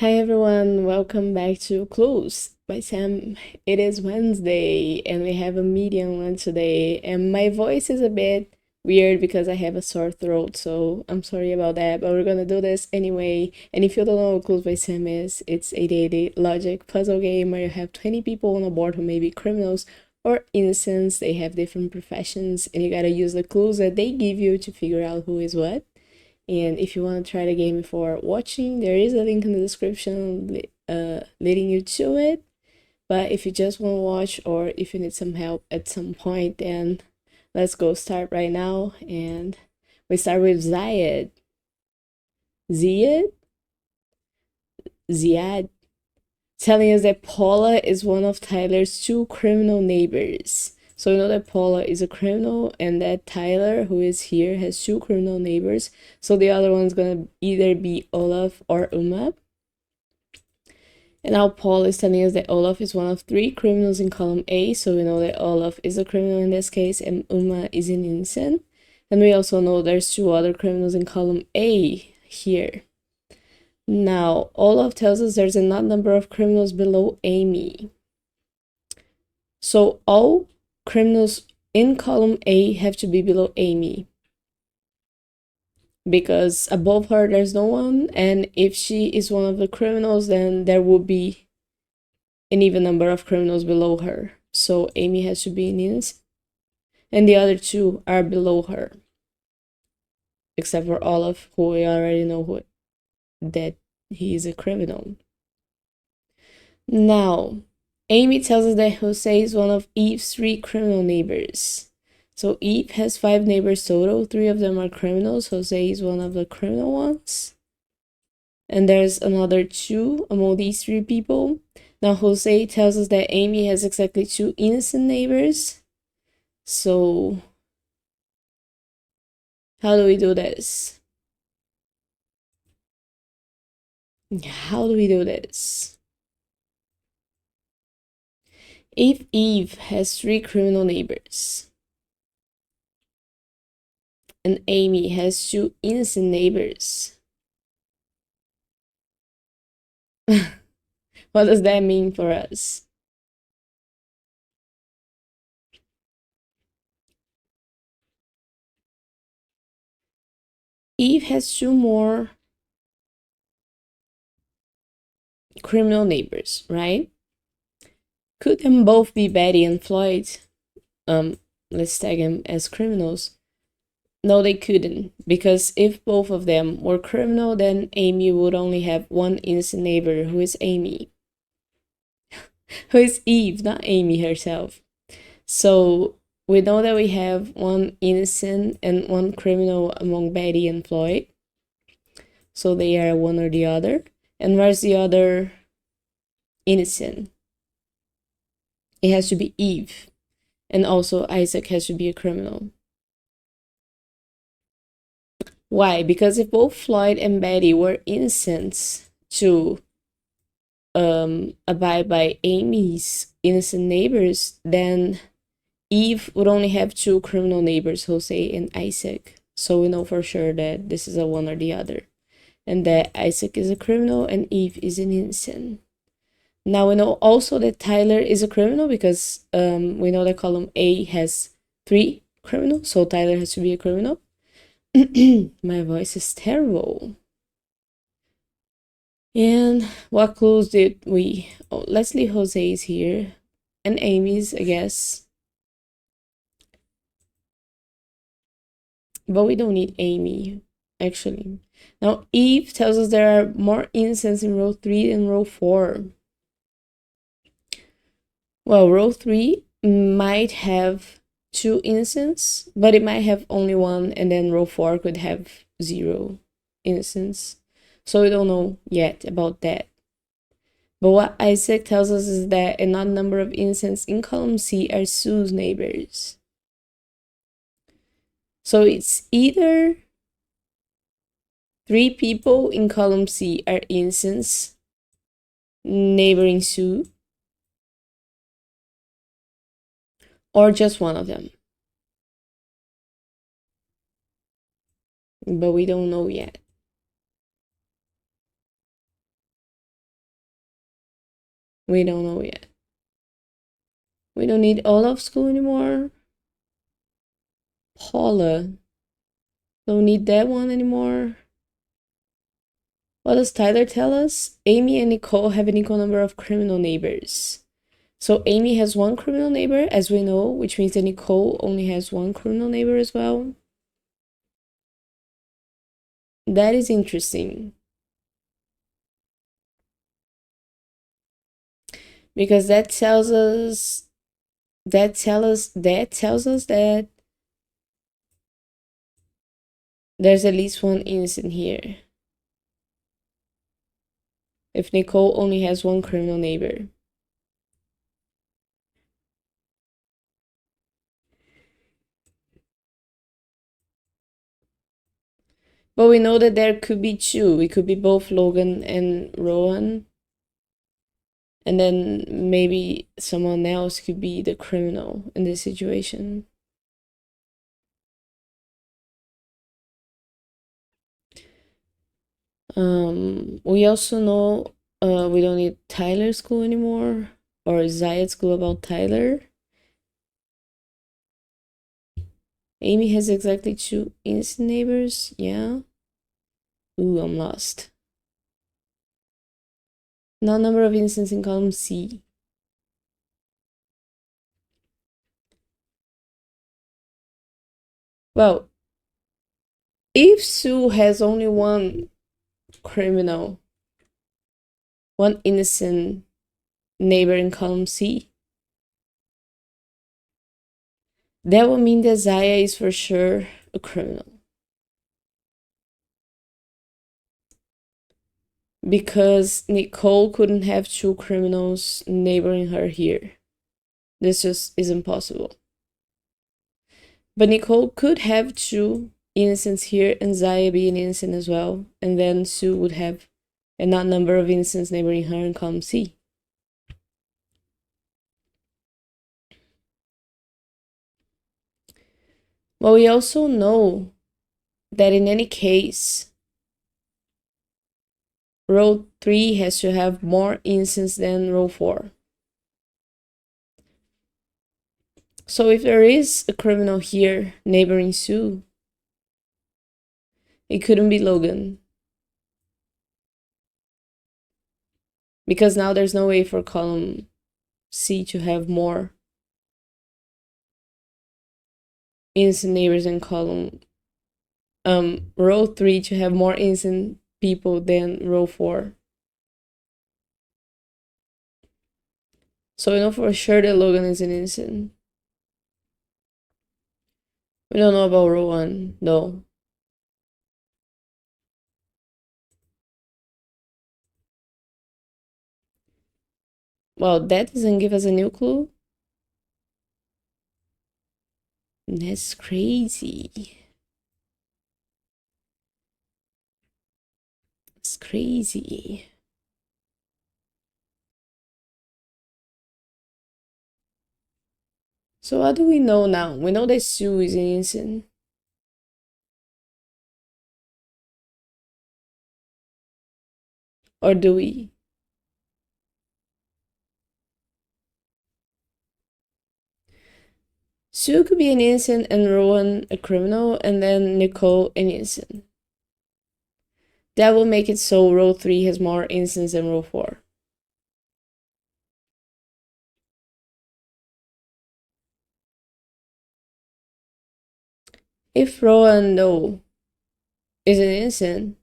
Hi everyone, welcome back to Clues by Sam. It is Wednesday and we have a medium one today, and my voice is a bit weird because I have a sore throat, so I'm sorry about that, but we're gonna do this anyway. And if you don't know what Clues by Sam is, it's a daily logic puzzle game where you have 20 people on a board who may be criminals or innocents. They have different professions, and you gotta use the clues that they give you to figure out who is what. And if you want to try the game before watching, there is a link in the description leading you to it. But if you just want to watch, or if you need some help at some point, then let's go start right now. And we start with Zayed. Ziad? Ziad. Telling us that Paula is one of Tyler's two criminal neighbors. So we know that Paula is a criminal and that Tyler, who is here, has two criminal neighbors. So the other one's gonna either be Olaf or Uma. And now Paul is telling us that Olaf is one of three criminals in column A. So we know that Olaf is a criminal in this case and Uma is an innocent. And we also know there's two other criminals in column A here. Now, Olaf tells us there's an odd number of criminals below Amy. So all criminals in column A have to be below Amy, because above her there's no one, and if she is one of the criminals, then there will be an even number of criminals below her. So Amy has to be an innocent, and the other two are below her, except for Olaf, who we already know that he is a criminal. Now, Amy tells us that Jose is one of Eve's three criminal neighbors. So Eve has 5 neighbors total. 3 of them are criminals. Jose is one of the criminal ones. And there's another 2 among these 3 people. Now Jose tells us that Amy has exactly 2 innocent neighbors. So how do we do this? How do we do this? If Eve has 3 criminal neighbors and Amy has 2 innocent neighbors, what does that mean for us? Eve has 2 more criminal neighbors, right? Could them both be Betty and Floyd? Let's tag them as criminals. No, they couldn't, because if both of them were criminal, then Amy would only have one innocent neighbor, who is Amy. Who is Eve, not Amy herself. So we know that we have one innocent and one criminal among Betty and Floyd. So they are one or the other. And where's the other innocent? It has to be Eve. And also Isaac has to be a criminal. Why? Because if both Floyd and Betty were innocents to abide by Amy's innocent neighbors, then Eve would only have 2 criminal neighbors, Jose and Isaac. So we know for sure that this is a one or the other, and that Isaac is a criminal and Eve is an innocent. Now we know also that Tyler is a criminal, because we know that column A has 3 criminals, so Tyler has to be a criminal. My voice is terrible. And what clues did we... Oh, let's leave Jose's here. And Amy's, I guess. But we don't need Amy, actually. Now, Eve tells us there are more innocents in row 3 than row 4. Well, row 3 might have 2 innocents, but it might have only 1, and then row 4 could have 0 innocents. So we don't know yet about that. But what Isaac tells us is that an odd number of innocents in column C are Sue's neighbors. So it's either 3 people in column C are innocents neighboring Sue, or just one of them. But we don't know yet. We don't know yet. We don't need Olaf school anymore. Paula. Don't need that one anymore. What does Tyler tell us? Amy and Nicole have an equal number of criminal neighbors. So Amy has one criminal neighbor, as we know, which means that Nicole only has one criminal neighbor as well. That is interesting. Because that tells us that there's at least one innocent here. If Nicole only has one criminal neighbor. But we know that there could be two. It could be both Logan and Rowan. And then maybe someone else could be the criminal in this situation. We also know we don't need Tyler's clue anymore, or Zayed's clue about Tyler. Amy has exactly two innocent neighbors, yeah. Ooh, I'm lost. Not number of innocents in column C. Well, if Sue has only one criminal, one innocent neighbor in column C, that would mean that Zaya is for sure a criminal. Because Nicole couldn't have two criminals neighboring her here. This just isn't possible. But Nicole could have two innocents here and Zaya be an innocent as well. And then Sue would have an odd number of innocents neighboring her in column C. But we also know that in any case, row 3 has to have more innocents than row 4. So if there is a criminal here neighboring Sue, it couldn't be Logan. Because now there's no way for column C to have more innocent neighbors in column row 3 to have more innocent people than row 4. So we know for sure that Logan is an innocent. We don't know about row 1, no. Well, that doesn't give us a new clue. That's crazy. It's crazy. So what do we know now? We know that Sue is an innocent. Or do we? Sue could be an innocent and Rowan a criminal, and then Nicole an innocent. That will make it so row 3 has more innocents than row 4. If Rowan, though, is an innocent,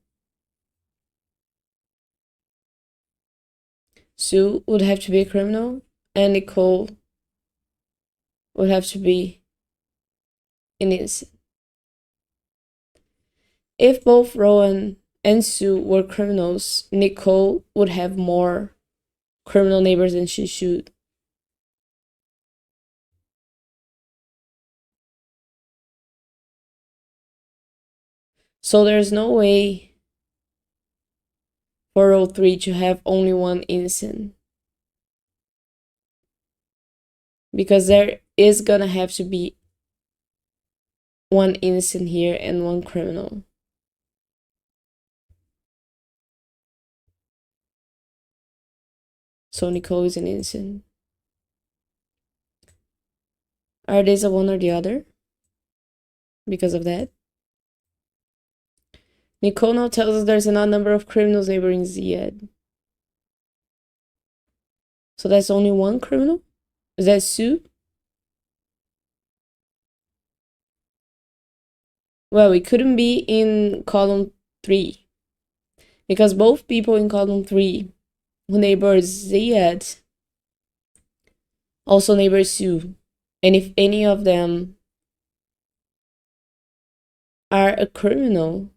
Sue would have to be a criminal, and Nicole would have to be an innocent. If both Rowan and Sue were criminals, Nicole would have more criminal neighbors than she should. So there's no way for row 3 to have only one innocent. Because there is gonna have to be one innocent here and one criminal. So Nicole is an innocent. Are these a one or the other? Because of that. Nicole now tells us there's an odd number of criminals neighboring Ziad. So that's only one criminal? Is that Sue? Well, it couldn't be in column 3. Because both people in column 3 who neighbor Ziad also neighbor Sue. And if any of them are a criminal,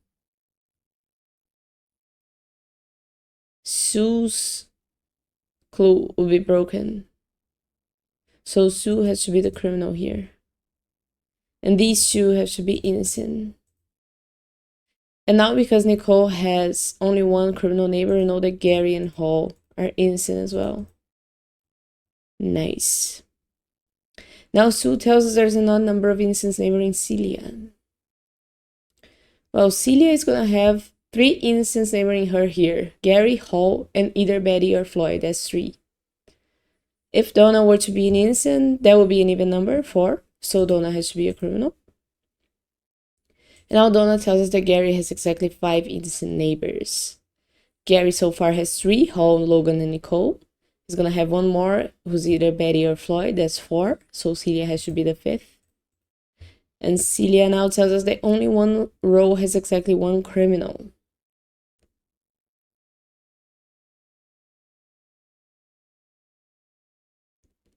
Sue's clue will be broken. So Sue has to be the criminal here. And these two have to be innocent. And now because Nicole has only one criminal neighbor, we know that Gary and Hall are innocent as well. Nice. Now Sue tells us there's an odd number of innocents neighboring Celia. Well, Celia is gonna have 3 innocents neighboring her here. Gary, Hall, and either Betty or Floyd. That's 3. If Donna were to be an innocent, that would be an even number, 4. So Donna has to be a criminal. And now Donna tells us that Gary has exactly 5 innocent neighbors. Gary so far has 3, Hall, Logan, and Nicole. He's gonna have one more, who's either Betty or Floyd, that's 4. So Celia has to be the 5th. And Celia now tells us that only one row has exactly 1 criminal.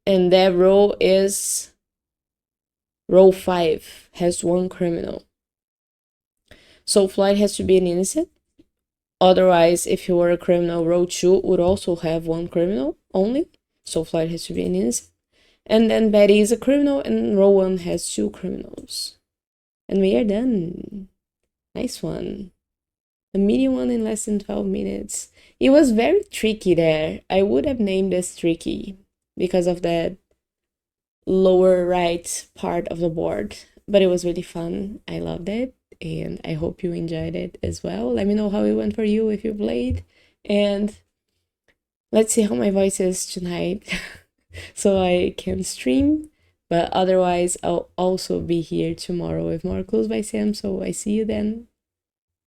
And that row is row 5, has 1 criminal. So Floyd has to be an innocent. Otherwise, if he were a criminal, row 2 would also have 1 criminal only. So Floyd has to be an innocent. And then Betty is a criminal, and row 1 has 2 criminals. And we are done. Nice one. A medium one in less than 12 minutes. It was very tricky there. I would have named this tricky because of that lower right part of the board. But it was really fun. I loved it. And I hope you enjoyed it as well. Let me know how it went for you if you played. And let's see how my voice is tonight so I can stream. But otherwise, I'll also be here tomorrow with more Clues by Sam. So I see you then.